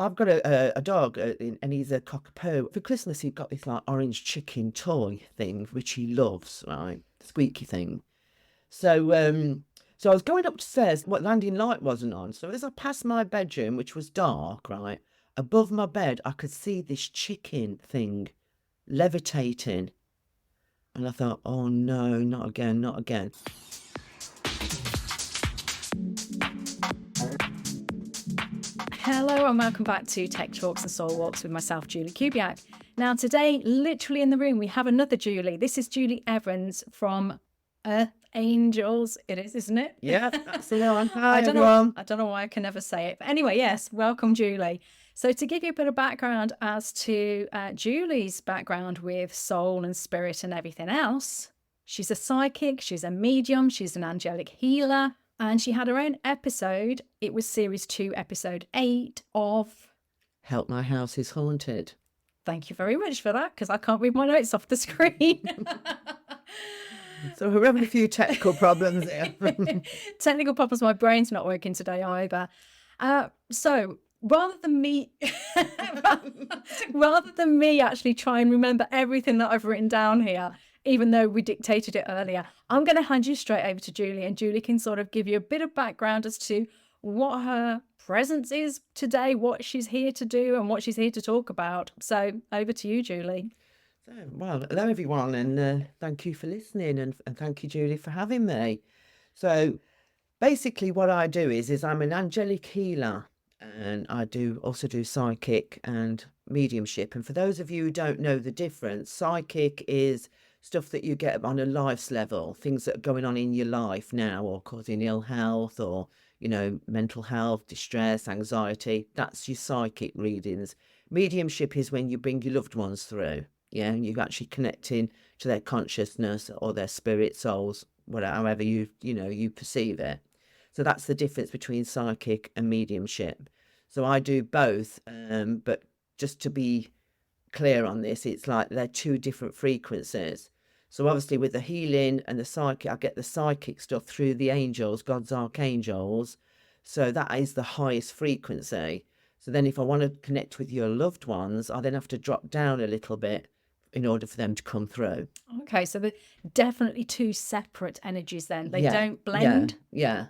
I've got a dog, and he's a cockapoo. For Christmas, he got this like orange chicken toy thing, which he loves, right? Squeaky thing. So I was going upstairs, what landing light wasn't on. So as I passed my bedroom, which was dark, right, above my bed, I could see this chicken thing levitating. And I thought, oh no, not again, not again. Hello and welcome back to Tech Talks and Soul Walks with myself, Julie Kubiak. Now today, literally in the room, we have another Julie. This is Julie Evans from Earth Angels. It is, isn't it? Yeah, that's the one. Hi, I don't everyone. I don't know why I can never say it. But anyway, yes, welcome, Julie. So to give you a bit of background as to Julie's background with soul and spirit and everything else, she's a psychic, she's a medium, she's an angelic healer. And she had her own episode. It was series 2, episode 8 of Help My House is Haunted. Thank you very much for that, because I can't read my notes off the screen. So we're having a few technical problems here. Technical problems, my brain's not working today either. So rather than me actually try and remember everything that I've written down here, even though we dictated it earlier, I'm going to hand you straight over to Julie, and Julie can sort of give you a bit of background as to what her presence is today, what she's here to do, and what she's here to talk about. So over to you, Julie. Well, hello everyone, and thank you for listening, and thank you, Julie, for having me. So basically what I do is I'm an angelic healer, and I also do psychic and mediumship. And for those of you who don't know the difference, psychic is stuff that you get on a life's level, things that are going on in your life now or causing ill health or, mental health, distress, anxiety. That's your psychic readings. Mediumship is when you bring your loved ones through. Yeah, and you're actually connecting to their consciousness or their spirit, souls, whatever, however you perceive it. So that's the difference between psychic and mediumship. So I do both, but just to be clear on this, it's like they're two different frequencies. So obviously with the healing and the psychic, I get the psychic stuff through the angels, God's archangels. So that is the highest frequency. So then if I want to connect with your loved ones, I then have to drop down a little bit in order for them to come through. Okay, so they're definitely two separate energies then. They don't blend? Yeah.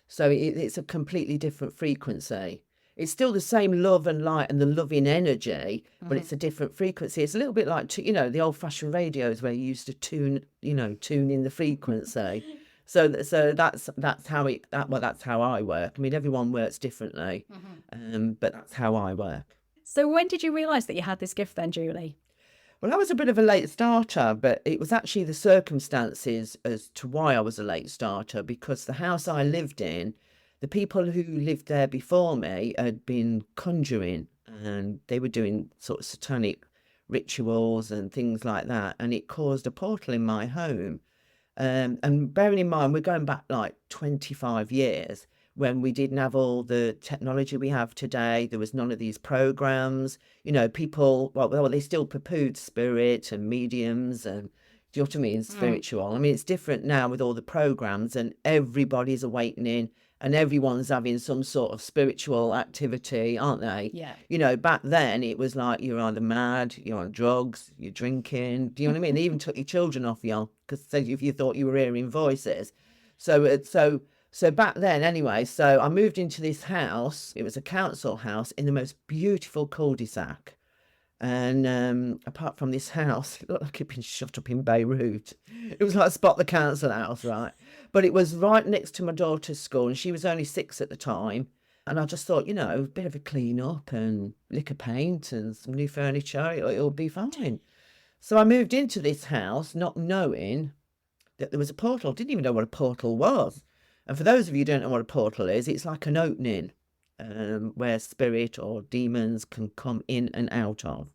So it's a completely different frequency. It's still the same love and light and the loving energy, but it's a different frequency. It's a little bit like, the old-fashioned radios where you used to tune in the frequency. So that's how that's how I work. I mean, everyone works differently, but that's how I work. So when did you realise that you had this gift then, Julie? Well, I was a bit of a late starter, but it was actually the circumstances as to why I was a late starter, because the house I lived in, the people who lived there before me had been conjuring, and they were doing sort of satanic rituals and things like that, and it caused a portal in my home. And bearing in mind, we're going back like 25 years when we didn't have all the technology we have today. There was none of these programs. People, well, they still poo-pooed spirit and mediums and, do you know what I mean, spiritual. I mean, it's different now with all the programs, and everybody's awakening and everyone's having some sort of spiritual activity, aren't they? Yeah. Back then it was like you're either mad, you're on drugs, you're drinking. Do you know what I mean? They even took your children off you because if you thought you were hearing voices. So back then, anyway, so I moved into this house. It was a council house in the most beautiful cul-de-sac. And apart from this house, it looked like it'd been shut up in Beirut. It was like Spot the Council House, right? But it was right next to my daughter's school, and she was only 6 at the time. And I just thought, a bit of a clean up and lick of paint and some new furniture, it'll be fine. So I moved into this house not knowing that there was a portal. Didn't even know what a portal was. And for those of you who don't know what a portal is, it's like an opening where spirit or demons can come in and out of.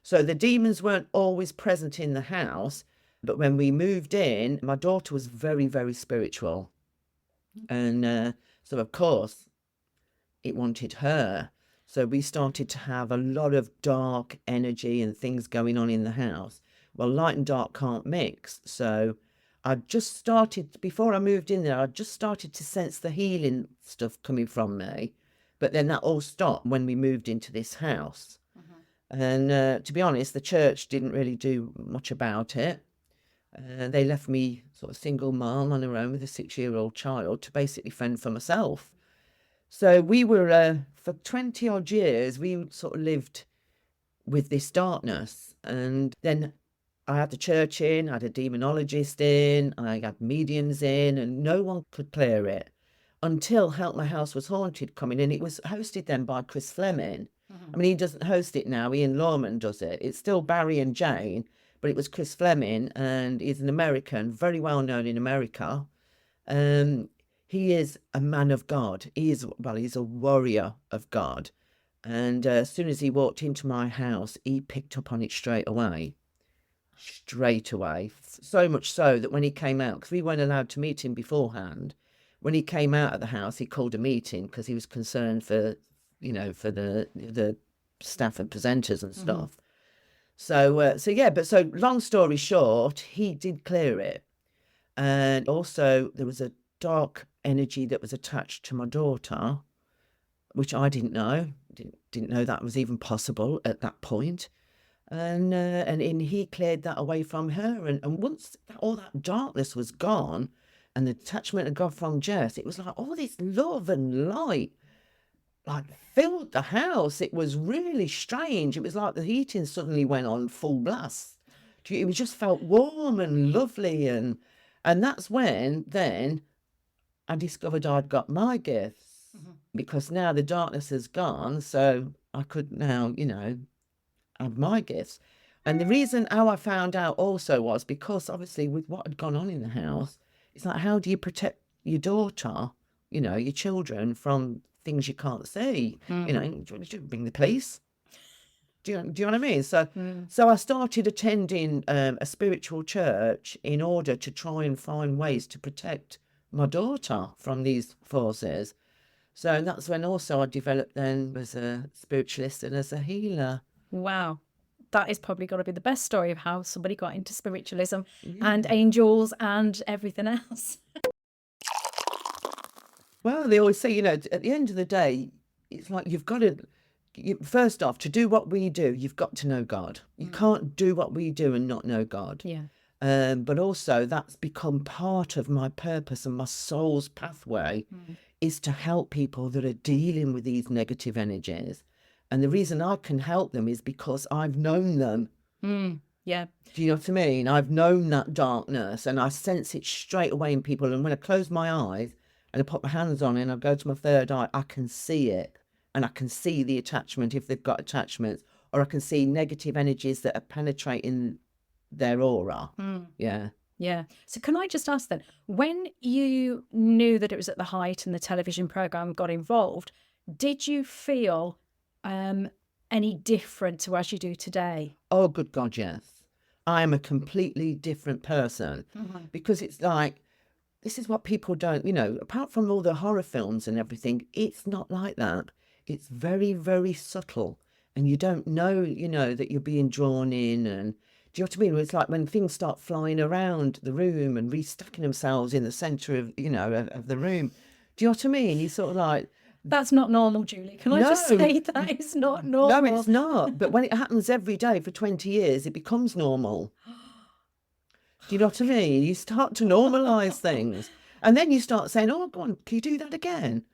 So the demons weren't always present in the house, but when we moved in, my daughter was very, very spiritual. And so, of course, it wanted her. So we started to have a lot of dark energy and things going on in the house. Well, light and dark can't mix. So I just started, before I moved in there, I just started to sense the healing stuff coming from me. But then that all stopped when we moved into this house. And to be honest, the church didn't really do much about it. They left me sort of single mom on her own with a 6-year-old child to basically fend for myself. So we were, for 20 odd years, we sort of lived with this darkness. And then I had the church in, I had a demonologist in, I had mediums in, and no one could clear it until Help My House Was Haunted coming in. It was hosted then by Chris Fleming. I mean, he doesn't host it now. Ian Lawman does it. It's still Barry and Jane, but it was Chris Fleming, and he's an American, very well known in America. He is a man of God. He's a warrior of God. And as soon as he walked into my house, he picked up on it straight away. So much so that when he came out, because we weren't allowed to meet him beforehand, when he came out of the house, he called a meeting because he was concerned for the staff and presenters and stuff. So long story short, he did clear it. And also there was a dark energy that was attached to my daughter, which I didn't know. Didn't know that was even possible at that point. And he cleared that away from her. And once all that darkness was gone and the attachment had gone from Jess, it was like all this love and light like filled the house. It was really strange. It was like the heating suddenly went on full blast. It just felt warm and lovely. And that's when then I discovered I'd got my gifts, because now the darkness is gone. So I could now, have my gifts. And the reason how I found out also was because obviously with what had gone on in the house, it's like, how do you protect your daughter, your children from things you can't see? Do you bring the police? Do you know what I mean? So I started attending a spiritual church in order to try and find ways to protect my daughter from these forces. So that's when also I developed then as a spiritualist and as a healer. Wow. That is probably got to be the best story of how somebody got into spiritualism and angels and everything else. Well, they always say, at the end of the day, it's like you've got to, first off, to do what we do, you've got to know God. You can't do what we do and not know God. Yeah. But also that's become part of my purpose and my soul's pathway is to help people that are dealing with these negative energies. And the reason I can help them is because I've known them. Yeah. Do you know what I mean? I've known that darkness and I sense it straight away in people. And when I close my eyes and I put my hands on it and I go to my third eye, I can see it. And I can see the attachment if they've got attachments, or I can see negative energies that are penetrating their aura. Yeah. Yeah. So can I just ask then, when you knew that it was at the height and the television program got involved, did you feel any different to as you do today? Oh, good God, yes. I am a completely different person because it's like, this is what people don't, apart from all the horror films and everything, it's not like that. It's very, very subtle. And you don't know, that you're being drawn in. And do you know what I mean? It's like when things start flying around the room and restacking themselves in the centre of, of the room. Do you know what I mean? You sort of like... That's not normal, Julie. Can I just say that it's not normal? No, it's not. But when it happens every day for 20 years, it becomes normal. Do you know what I mean? You start to normalise things. And then you start saying, oh, go on, can you do that again?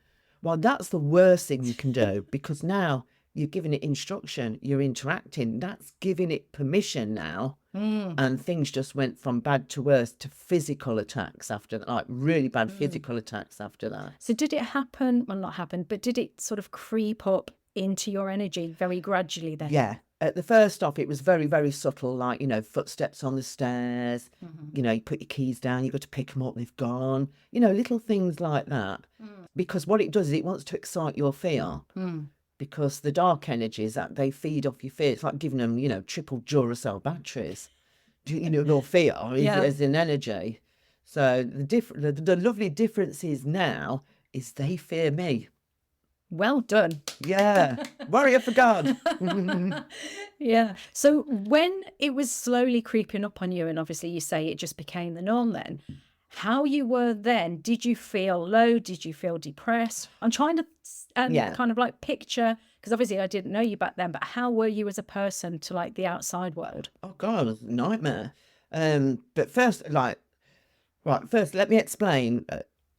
Well, that's the worst thing you can do, because now you're giving it instruction, you're interacting. That's giving it permission now. And things just went from bad to worse to physical attacks after that, like really bad physical attacks after that. So did it happen? Well, not happen, but did it sort of creep up into your energy very gradually then? Yeah. At the first off, it was very, very subtle, like, footsteps on the stairs, you put your keys down, you got to pick them up, they've gone, little things like that. Because what it does is it wants to excite your fear. Because the dark energies, that they feed off your fear. It's like giving them, triple Duracell batteries. Your fear is an energy. So the lovely difference is now is they fear me. Well done. Yeah. Warrior for God. Yeah. So when it was slowly creeping up on you, and obviously you say it just became the norm then, how you were then. Did you feel low? Did you feel depressed? I'm trying to Yeah. kind of like picture, because obviously I didn't know you back then, but how were you as a person to like the outside world? Oh God, it was a nightmare. But first, first, let me explain.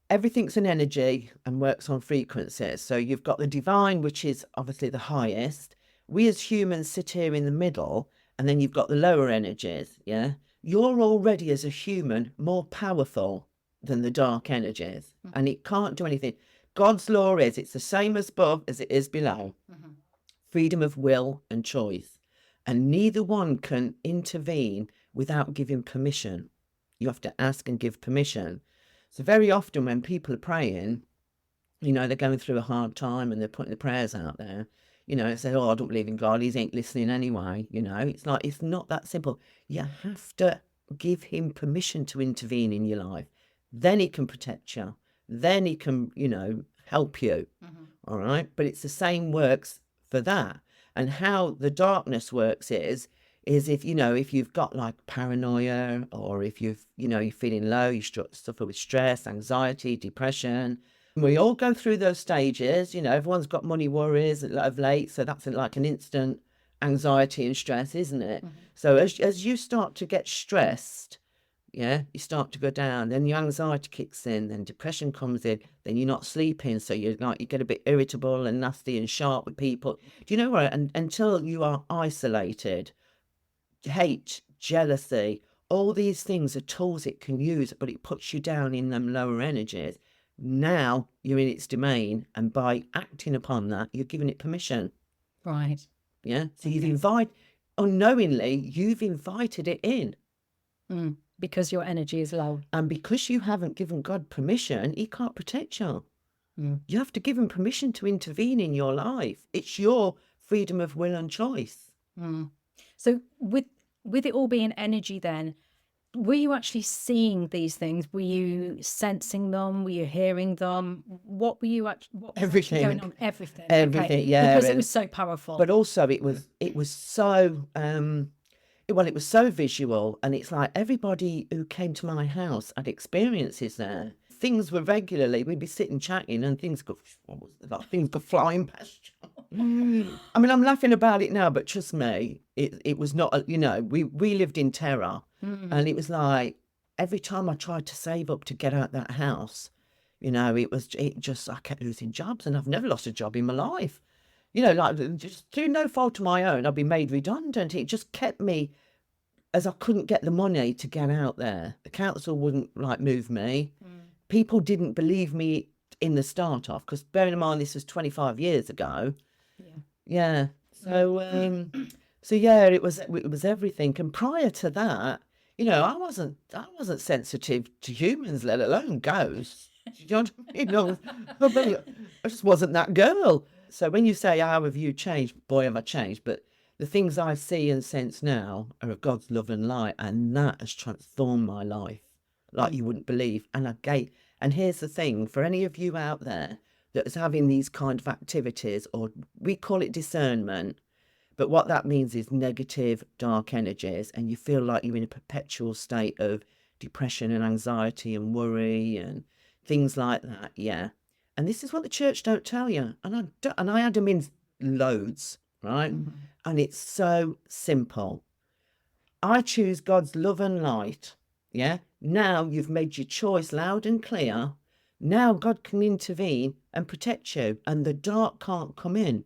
Everything's an energy and works on frequencies. So you've got the divine, which is obviously the highest. We as humans sit here in the middle, and then you've got the lower energies. Yeah. You're already, as a human, more powerful than the dark energies, and it can't do anything. God's law is it's the same as above as it is below. Freedom of will and choice. And neither one can intervene without giving permission. You have to ask and give permission. So very often when people are praying, they're going through a hard time and they're putting the prayers out there, say, oh, I don't believe in God, he ain't listening anyway. It's like, it's not that simple. You have to give him permission to intervene in your life. Then he can protect you. Then he can, help you. All right. But it's the same works for that. And how the darkness works is if you've got like paranoia, or if you're feeling low, you suffer with stress, anxiety, depression. We all go through those stages. Everyone's got money worries of late, so that's like an instant anxiety and stress, isn't it? So as you start to get stressed, you start to go down, then your anxiety kicks in, then depression comes in, then you're not sleeping, so you get a bit irritable and nasty and sharp with people. Do you know what? And until you are isolated, hate, jealousy, all these things are tools it can use, but it puts you down in them lower energies. Now you're in its domain, and by acting upon that, you're giving it permission. Right. Yeah. So unknowingly, you've invited it in. Because your energy is low. And because you haven't given God permission, he can't protect you. You have to give him permission to intervene in your life. It's your freedom of will and choice. So with it all being energy then, were you actually seeing these things? Were you sensing them? Were you hearing them? What were you actually, what was Everything. actually going on? Everything. Everything, okay. yeah. Because it was so powerful. But also it was so it was so visual, and it's like everybody who came to my house had experiences there. Things were regularly, we'd be sitting chatting and things go flying past you. I mean, I'm laughing about it now, but trust me, it was not, we lived in terror. And it was like every time I tried to save up to get out that house, I kept losing jobs, and I've never lost a job in my life. Like just through no fault of my own, I've been made redundant. It just kept me, as I couldn't get the money to get out there. The council wouldn't move me. People didn't believe me in the start off, because bearing in mind this was 25 years ago. Yeah. So it was everything. And prior to that, I wasn't sensitive to humans, let alone ghosts. You know what I mean? I just wasn't that girl. So when you say, how have you changed? Boy, have I changed. But the things I see and sense now are of God's love and light, and that has transformed my life like you wouldn't believe. And here's the thing, for any of you out there that is having these kind of activities, or we call it discernment, but what that means is negative, dark energies, and you feel like you're in a perpetual state of depression and anxiety and worry and things like that. Yeah. And this is what the church don't tell you. And I had them in loads, right? And it's so simple. I choose God's love and light. Yeah. Now you've made your choice loud and clear. Now God can intervene and protect you, and the dark can't come in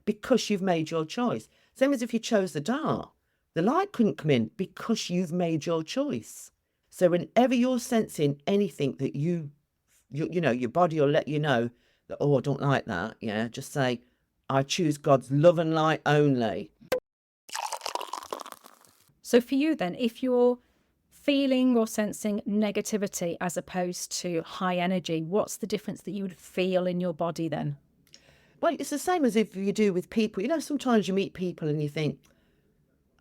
because you've made your choice. Same as if you chose the dark. The light couldn't come in because you've made your choice. So whenever you're sensing anything that your body will let you know that, oh, I don't like that. Yeah. Just say, I choose God's love and light only. So for you then, if you're feeling or sensing negativity as opposed to high energy, what's the difference that you would feel in your body then? Well, it's the same as if you do with people. Sometimes you meet people and you think,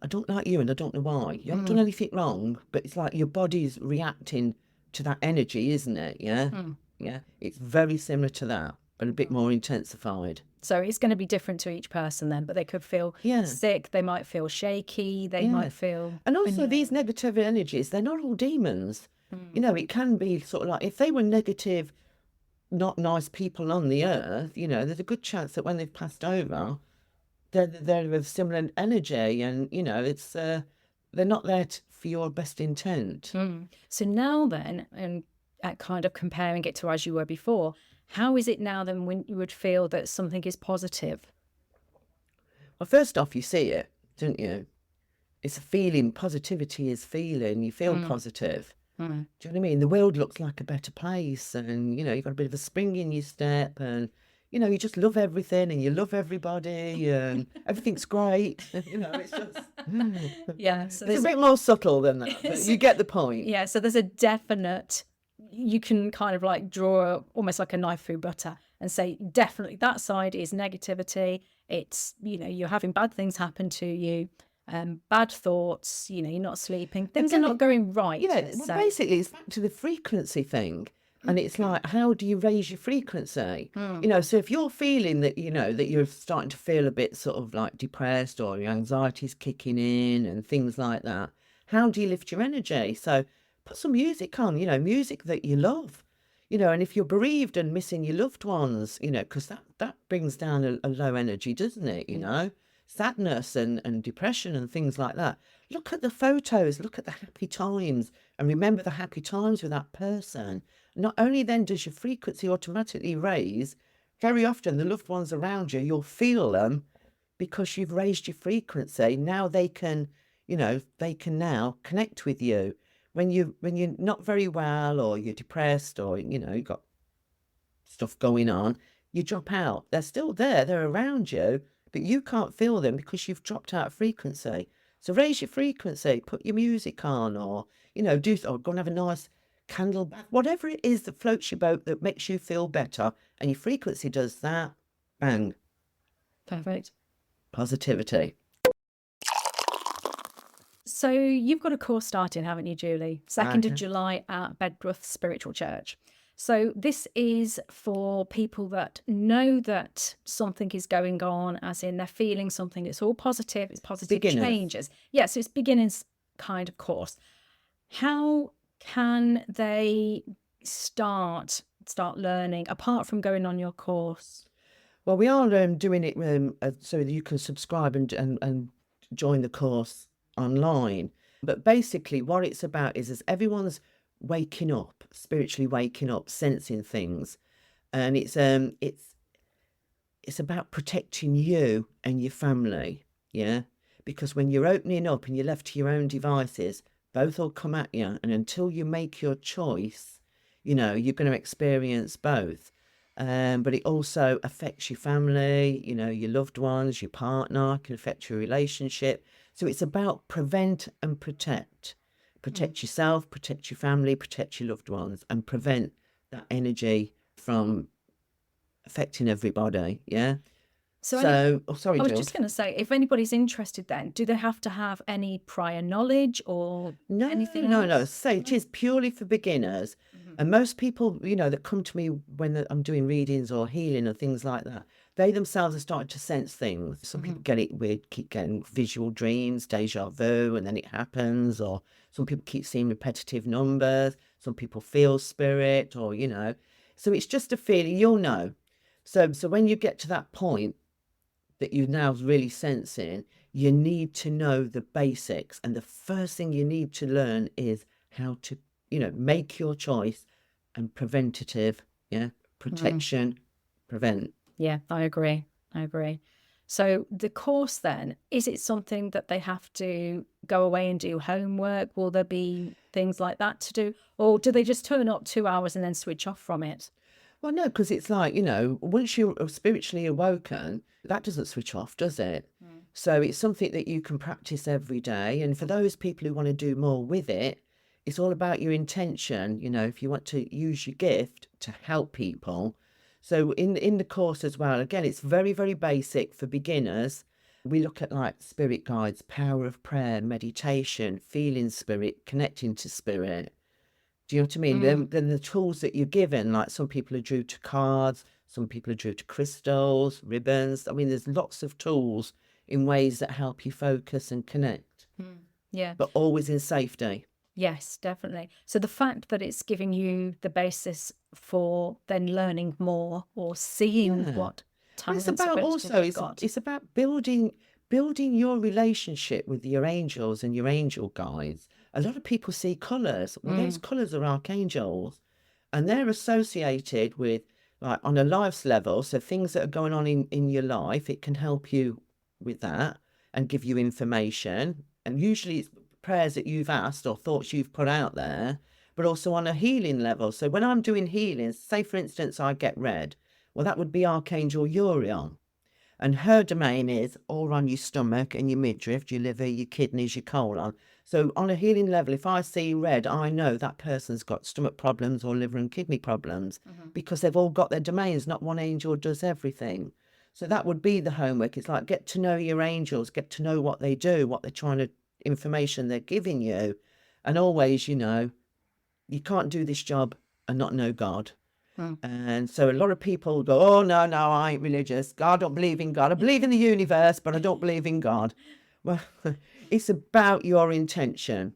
I don't like you and I don't know why. You haven't done anything wrong, but it's like your body's reacting to that energy, isn't it? Yeah. Yeah. It's very similar to that, but a bit more intensified. So it's going to be different to each person then, but they could feel sick, they might feel shaky, they might feel... And also these negative energies, they're not all demons. You know, it can be sort of like, if they were negative, not nice people on the earth, you know, there's a good chance that when they've passed over, they're of similar energy, and you know, it's they're not there for your best intent. So now then, and kind of comparing it to as you were before, how is it now then when you would feel that something is positive? Well, first off, you see it, don't you? It's a feeling. Positivity is feeling. You feel positive. Do you know what I mean? The world looks like a better place, and you know, you've got a bit of a spring in your step, and you know, you just love everything, and you love everybody, and everything's great. You know, it's just Yeah, so it's there's a bit more subtle than that, but you get the point. yeah, so there's a definite, you can kind of like draw almost like a knife through butter and say definitely that side is negativity. It's, you know, you're having bad things happen to you, bad thoughts, you know, you're not sleeping, things are not going right. Yeah, well, basically, it's back to the frequency thing. And it's like, how do you raise your frequency? You know, so if you're feeling that, you know, that you're starting to feel a bit sort of like depressed, or your anxiety's kicking in and things like that, how do you lift your energy? So put some music on, you know, music that you love, you know, and if you're bereaved and missing your loved ones, you know, because that brings down a low energy, doesn't it? You know, sadness and depression and things like that. Look at the photos, look at the happy times, and remember the happy times with that person. Not only then does your frequency automatically raise, very often the loved ones around you, you'll feel them because you've raised your frequency. Now they can, you know, they can now connect with you. When you're not very well, or you're depressed, or you know, you've got stuff going on, you drop out. They're still there, they're around you, but you can't feel them because you've dropped out of frequency. So raise your frequency, put your music on, or you know, or go and have a nice candle bath, whatever it is that floats your boat, that makes you feel better, and your frequency does that, bang. Perfect. Positivity. So you've got a course starting, haven't you, Julie? 2nd of July at Bedworth Spiritual Church. So this is for people that know that something is going on, as in they're feeling something. It's all positive. It's positive changes. Yes, it's beginners kind of course. How can they start learning apart from going on your course? Well, we are doing it so that you can subscribe and join the course online. But basically what it's about is everyone's waking up, spiritually waking up, sensing things. And it's about protecting you and your family, yeah? Because when you're opening up and you're left to your own devices, both will come at you. And until you make your choice, you know, you're going to experience both. But it also affects your family, you know, your loved ones, your partner, can affect your relationship. So it's about prevent and protect. Protect yourself, protect your family, protect your loved ones, and prevent that energy from affecting everybody, yeah? So sorry, I was Jill. just going to say, if anybody's interested then, do they have to have any prior knowledge or anything else? No. So it is purely for beginners. And most people, you know, that come to me when I'm doing readings or healing or things like that, they themselves are starting to sense things. Some people get it weird, keep getting visual dreams, deja vu, and then it happens. Or some people keep seeing repetitive numbers. Some people feel spirit, or, you know. So it's just a feeling, you'll know. So when you get to that point that you're now really sensing, you need to know the basics. And the first thing you need to learn is how to, you know, make your choice, and preventative, yeah, protection, prevent. Yeah, I agree. So the course then, is it something that they have to go away and do homework? Will there be things like that to do? Or do they just turn up 2 hours and then switch off from it? Well, no, because it's like, you know, once you're spiritually awoken, that doesn't switch off, does it? So it's something that you can practice every day. And for those people who want to do more with it, it's all about your intention. You know, if you want to use your gift to help people. So in the course as well, again, it's very, very basic for beginners. We look at like spirit guides, power of prayer, meditation, feeling spirit, connecting to spirit. Do you know what I mean? Then the tools that you're given, like some people are drew to cards, some people are drew to crystals, ribbons. I mean, there's lots of tools in ways that help you focus and connect. Yeah. But always in safety. Yes, definitely. So the fact that it's giving you the basis for then learning more or seeing Yeah. what Well, it's talents, about abilities also you've got. it's about building your relationship with your angels and your angel guides. A lot of people see colours. Well, those colours are archangels, and they're associated with, like, on a life's level. So things that are going on in your life, it can help you with that and give you information. And usually it's prayers that you've asked or thoughts you've put out there, but also on a healing level. So when I'm doing healings, say for instance, I get red, well, that would be Archangel Uriel. And her domain is all on your stomach and your midriff, your liver, your kidneys, your colon. So on a healing level, if I see red, I know that person's got stomach problems or liver and kidney problems, because they've all got their domains. Not one angel does everything. So that would be the homework. It's like, get to know your angels, get to know what they do, what they're trying to, information they're giving you. And always, you can't do this job and not know God. And so a lot of people go, oh, no, I ain't religious. God, I don't believe in God. I believe in the universe, but I don't believe in God. Well, it's about your intention.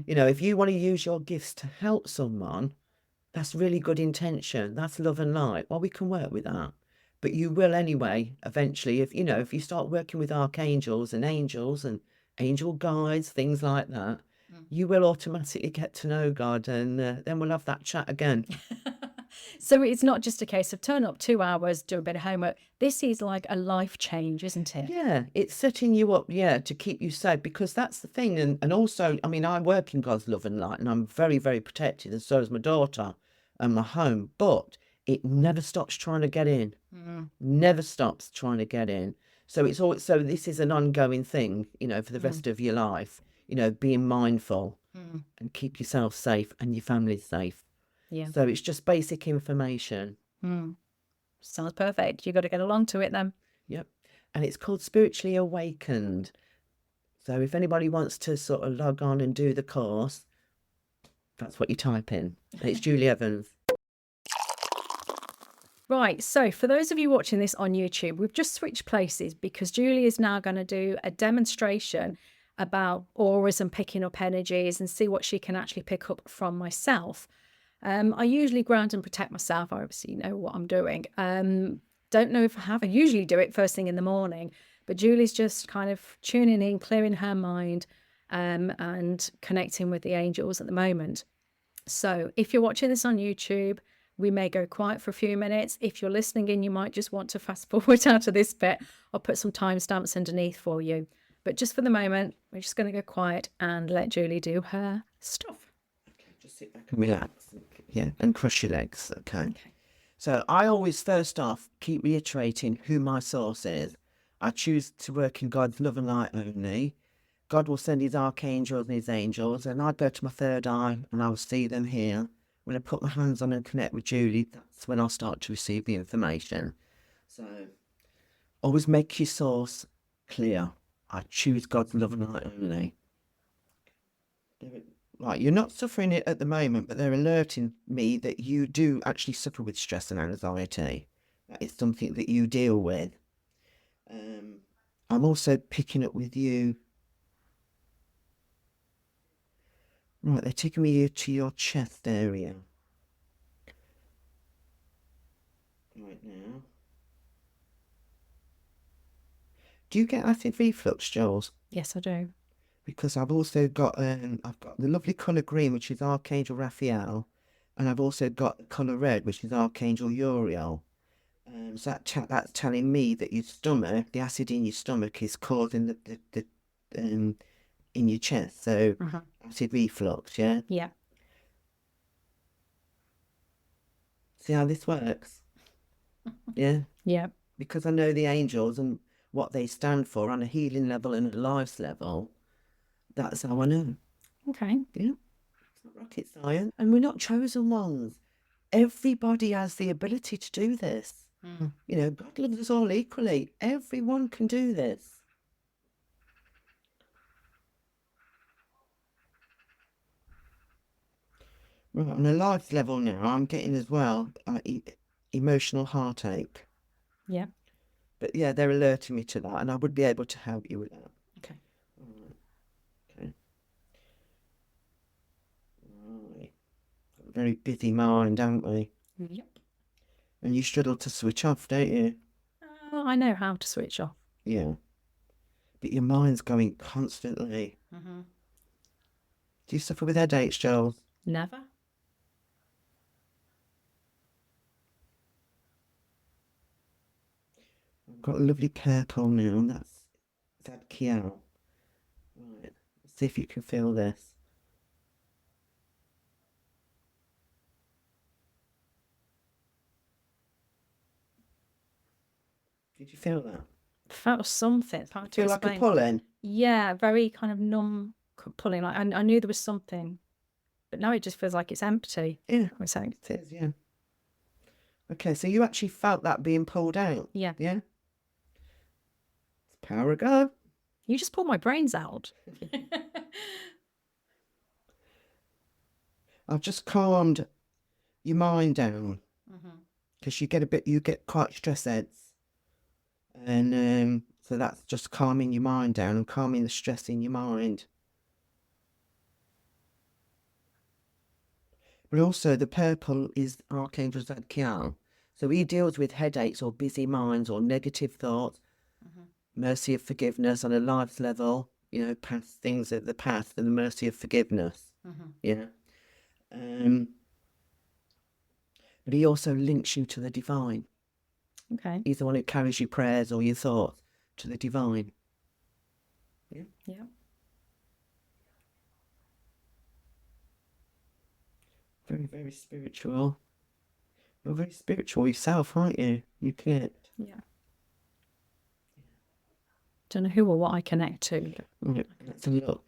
If you want to use your gifts to help someone, that's really good intention. That's love and light. Well, we can work with that. But you will anyway, eventually, if you start working with archangels and angel guides, things like that, you will automatically get to know God, and then we'll have that chat again. So it's not just a case of turn up 2 hours, do a bit of homework. This is like a life change, isn't it? Yeah, it's setting you up, to keep you safe, because that's the thing. And also, I mean, I work in God's love and light, and I'm very, very protected, and so is my daughter and my home. But it never stops trying to get in. Never stops trying to get in. So it's always, so this is an ongoing thing, for the rest of your life. Being mindful and keep yourself safe and your family safe. Yeah. So it's just basic information. Sounds perfect. You got to get along to it then. Yep. And it's called Spiritually Awakened. So if anybody wants to sort of log on and do the course, that's what you type in. It's Julie Evans. Right, so for those of you watching this on YouTube, we've just switched places because Julie is now going to do a demonstration about auras and picking up energies and see what she can actually pick up from myself. I usually ground and protect myself. I obviously know what I'm doing. Don't know if I have. I usually do it first thing in the morning, but Julie's just kind of tuning in, clearing her mind, and connecting with the angels at the moment. So if you're watching this on YouTube, we may go quiet for a few minutes. If you're listening in, you might just want to fast forward out of this bit. I'll put some timestamps underneath for you. But just for the moment, we're just going to go quiet and let Julie do her stuff. Okay, just sit back and relax. Yeah, and cross your legs. Okay. So I always, first off, keep reiterating who my source is. I choose to work in God's love and light only. God will send his archangels and his angels, and I go to my third eye and I will see them here. When I put my hands on and connect with Julie, that's when I'll start to receive the information. So always make your source clear. I choose God's love and light only. Right, you're not suffering it at the moment, but they're alerting me that you do actually suffer with stress and anxiety. That is something that you deal with. I'm also picking up with you. Right, they're taking me to your chest area. Right now. Do you get acid reflux, Jules? Yes, I do. Because I've also got I've got the lovely colour green, which is Archangel Raphael, and I've also got the colour red, which is Archangel Uriel. So that's telling me that your stomach, the acid in your stomach, is causing the in your chest. So acid reflux, yeah. Yeah. See how this works? Yeah. Yeah. Because I know the angels and what they stand for on a healing level and a life's level. That's how I know. Okay. Yeah. It's not rocket science. And we're not chosen ones. Everybody has the ability to do this. God loves us all equally. Everyone can do this. Right, on a life level now, I'm getting as well emotional heartache. Yeah. But yeah, they're alerting me to that, and I would be able to help you with that. Okay. Okay. a very busy mind, haven't we? Yep. And you struggle to switch off, don't you? I know how to switch off. Yeah. But your mind's going constantly. Mm-hmm. Do you suffer with headaches, Joel? Never. I've got a lovely purple now, and that's that Kiao. Right. Let's see if you can feel this. Did you feel that? Felt something. It's hard to Feel like a explain. pulling? Yeah, very kind of numb pulling. Like I knew there was something, but now it just feels like it's empty. Yeah, I was saying. it is, yeah. Okay, so you actually felt that being pulled out? Yeah. Yeah? It's power of God. You just pulled my brains out. I've just calmed your mind down because you get quite stress heads, and so that's just calming your mind down and calming the stress in your mind. But also the purple is Archangel Zadkiel, so he deals with headaches or busy minds or negative thoughts, mercy of forgiveness on a life's level, you know, past things at the past and the mercy of forgiveness. Yeah. But he also links you to the divine. Okay. He's the one who carries your prayers or your thoughts to the divine. Yeah. Yeah. Very, very spiritual. You're very spiritual yourself, aren't you? You connect. Yeah. Don't know who or what I connect to. Right, let's have a look.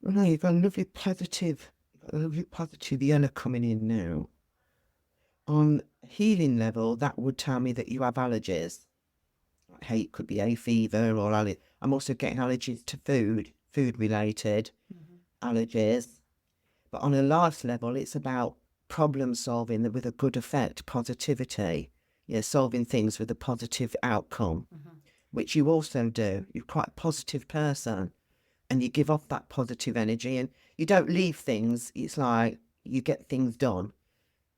Right, you've got a lovely positive yellow coming in now. On healing level, that would tell me that you have allergies. Hey, it could be hay fever or allergy. I'm also getting allergies to food related allergies. But on a life level, it's about problem solving with a good effect, positivity. Yeah, solving things with a positive outcome, which you also do. You're quite a positive person and you give off that positive energy and you don't leave things. It's like you get things done.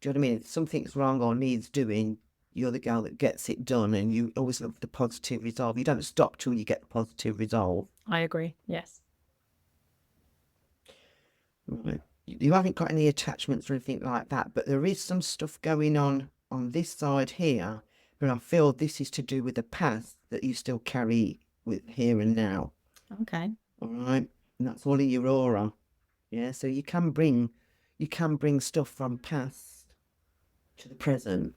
Do you know what I mean? If something's wrong or needs doing, you're the girl that gets it done and you always look for the positive resolve. You don't stop till you get the positive resolve. I agree. Yes. Right. You haven't got any attachments or anything like that, but there is some stuff going on this side here, but I feel this is to do with the past that you still carry with here and now. Okay. All right. And that's all in your aura. Yeah. So you can bring stuff from past to the present.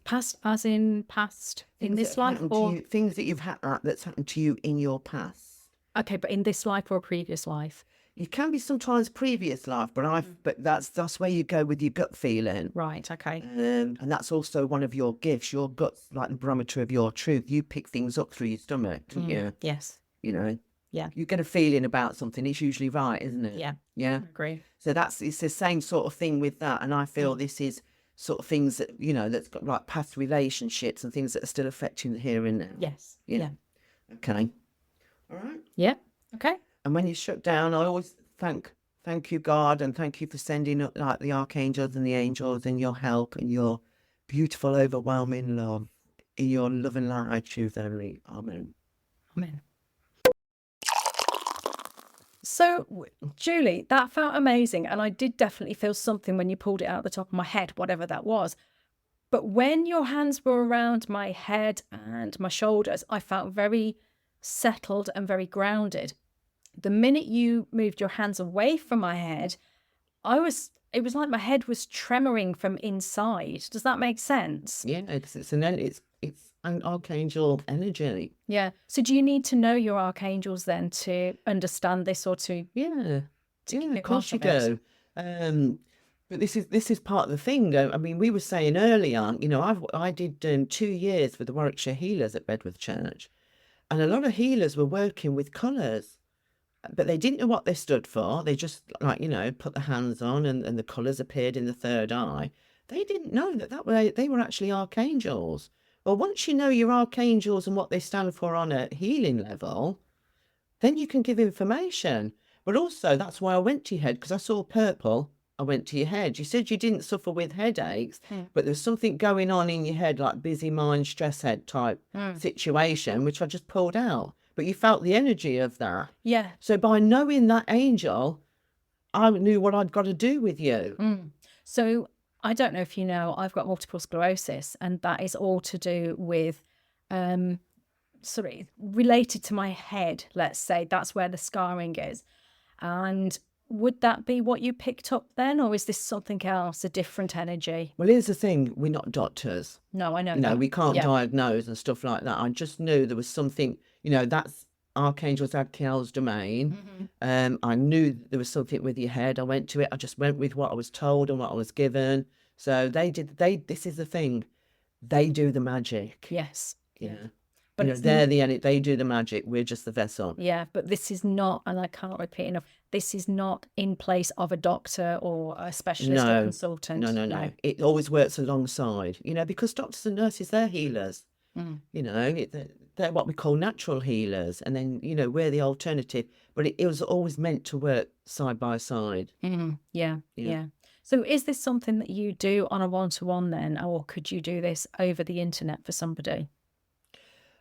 Past as in past in this life or things that you've had that's happened to you in your past. Okay, but in this life or a previous life? It can be sometimes previous life, but that's where you go with your gut feeling. Right, okay. And that's also one of your gifts. Your gut's like the barometer of your truth. You pick things up through your stomach, don't you? Yes. You know? Yeah. You get a feeling about something, it's usually right, isn't it? Yeah. Yeah. I agree. So it's the same sort of thing with that. And I feel this is sort of things that, you know, that's got like past relationships and things that are still affecting the here and now. Yes. Yeah. Okay. All right. Yeah. Okay. And when you shut down, I always thank you, God, and thank you for sending up like the archangels and the angels and your help and your beautiful, overwhelming love in your love and light I choose only. Amen. Amen. So, Julie, that felt amazing. And I did definitely feel something when you pulled it out of the top of my head, whatever that was. But when your hands were around my head and my shoulders, I felt very settled and very grounded. The minute you moved your hands away from my head, it was like my head was tremoring from inside. Does that make sense? Yeah, it's an archangel energy. Yeah. So do you need to know your archangels then to understand this or to of course you do. But this is part of the thing. I mean, we were saying earlier, you know, I did 2 years with the Warwickshire Healers at Bedworth Church, and a lot of healers were working with colours, but they didn't know what they stood for. They just, like, you know, put the hands on and the colours appeared in the third eye. They didn't know that they were actually archangels Well, once you know your archangels and what they stand for on a healing level, then you can give information. But also, that's why I went to your head, because I saw purple. I went to your head. You said you didn't suffer with headaches, but there's something going on in your head, like busy mind, stress head type situation, which I just pulled out. But you felt the energy of that. Yeah. So by knowing that angel, I knew what I'd got to do with you. So I don't know if you know, I've got multiple sclerosis, and that is all to do with related to my head, let's say. That's where the scarring is. And would that be what you picked up then, or is this something else, a different energy? Well, here's the thing. We're not doctors. No, I know You know, that. we can't Yeah. diagnose and stuff like that. I just knew there was something, you know, that's Archangel Zadkiel's domain. I knew there was something with your head. I went to it. I just went with what I was told and what I was given. So this is the thing. They do the magic. Yes. Yeah. But You know, they do the magic. We're just the vessel. Yeah, but this is not, and I can't repeat enough, this is not in place of a doctor or a specialist or consultant. No. It always works alongside, you know, because doctors and nurses, they're healers. You know, they're what we call natural healers. And then, you know, we're the alternative. But it was always meant to work side by side. Yeah. So is this something that you do on a one-to-one then, or could you do this over the internet for somebody?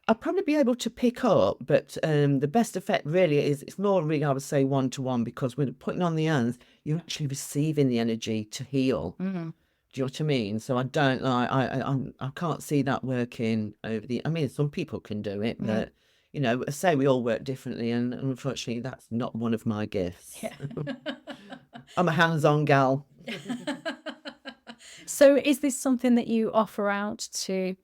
I'd probably be able to pick up, but the best effect really is, it's more really, I would say, one-to-one, because when putting on the hands, you're actually receiving the energy to heal. Do you know what I mean? So I don't like, I can't see that working over the, I mean, some people can do it, but, you know, say we all work differently, and unfortunately, that's not one of my gifts. Yeah. I'm a hands-on gal. So is this something that you offer out to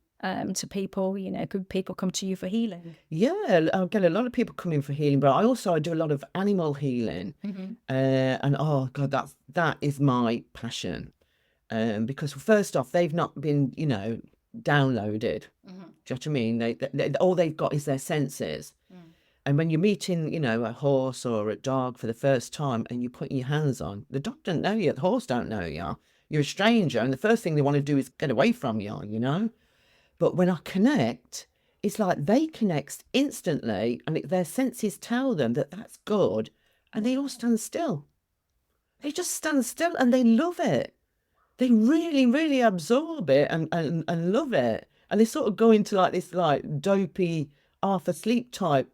people? You know, could people come to you for healing? Yeah, I get a lot of people coming for healing, but I do a lot of animal healing. And oh God, that is my passion. Because first off, they've not been, you know, downloaded. Do you know what I mean? They all they've got is their senses. And when you're meeting, you know, a horse or a dog for the first time, and you're putting your hands on, the dog don't know you, the horse don't know you. You're a stranger, and the first thing they want to do is get away from you, you know? But when I connect, it's like they connect instantly, and their senses tell them that that's good, and they all stand still. They just stand still, and they love it. They really, really absorb it and love it. And they sort of go into like this like dopey, half asleep type,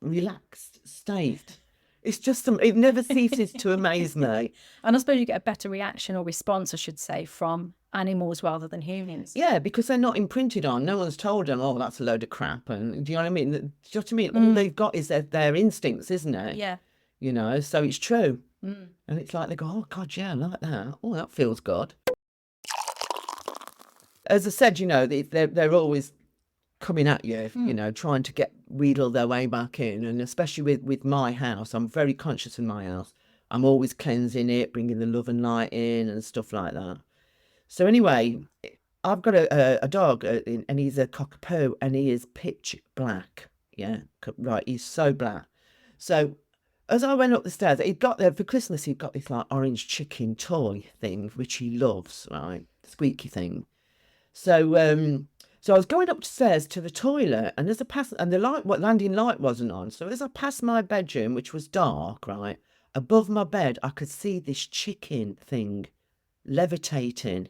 relaxed state. It's just, it never ceases to amaze me. And I suppose you get a better reaction or response, I should say, from animals rather than humans. Yeah, because they're not imprinted on. No one's told them, oh, that's a load of crap. And do you know what I mean? Do you know what I mean? All they've got is their instincts, isn't it? Yeah. You know, so it's true. And it's like they go, oh, God, yeah, I like that. Oh, that feels good. As I said, you know, they're always coming at you, you know, trying to wheedle their way back in. And especially with my house, I'm very conscious in my house. I'm always cleansing it, bringing the love and light in and stuff like that. So anyway, I've got a dog, and he's a cockapoo, and he is pitch black. Yeah, right, he's so black. So as I went up the stairs, he'd got there for Christmas, he'd got this like orange chicken toy thing, which he loves, right? Squeaky thing. So I was going upstairs to the toilet, and as I passed, and the landing light wasn't on. So as I passed my bedroom, which was dark, right, above my bed, I could see this chicken thing levitating.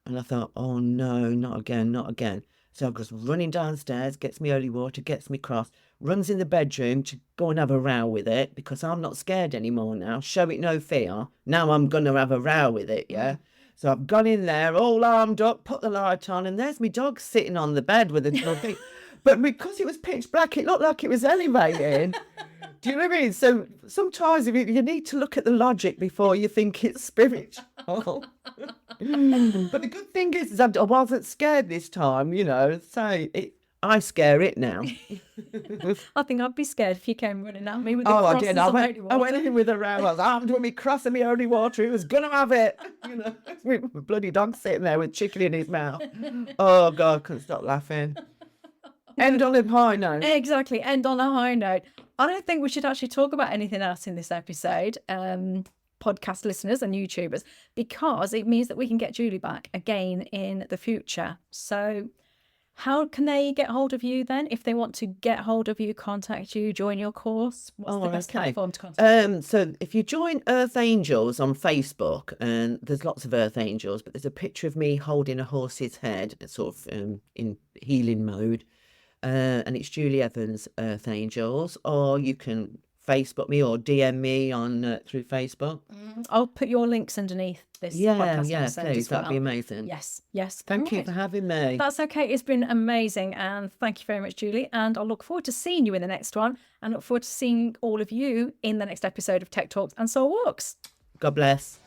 And I thought, oh no, not again, not again. So I goes running downstairs, gets me early water, gets me cross, runs in the bedroom to go and have a row with it, because I'm not scared anymore now. Show it no fear. Now I'm going to have a row with it, yeah? So I've gone in there, all armed up, put the light on, and there's my dog sitting on the bed with a thing. But because it was pitch black, it looked like it was elevating. Do you know what I mean? So sometimes you need to look at the logic before you think it's spiritual. But the good thing is I wasn't scared this time, you know. So I scare it now. I think I'd be scared if you came running at me with the I crosses did. of I holy went water. in with a row. I was armed with me cross and me holy water. He was going to have it. You know, with my bloody dog sitting there with chicken in his mouth. Oh, God, I couldn't stop laughing. End on a high note. Exactly. End on a high note. I don't think we should actually talk about anything else in this episode, podcast listeners and YouTubers, because it means that we can get Julie back again in the future. So How can they get hold of you then? If they want to get hold of you, contact you, join your course, what's the best platform to contact? So if you join Earth Angels on Facebook, and there's lots of Earth Angels, but there's a picture of me holding a horse's head, sort of in healing mode, and it's Julie Evans, Earth Angels, or you can Facebook me or DM me on through Facebook. I'll put your links underneath this podcast episode please, as well. that'd be amazing. Yes. Thank you Right. for having me. That's okay. It's been amazing. And thank you very much, Julie. And I look forward to seeing you in the next one. And look forward to seeing all of you in the next episode of Tech Talks and Soul Walks. God bless.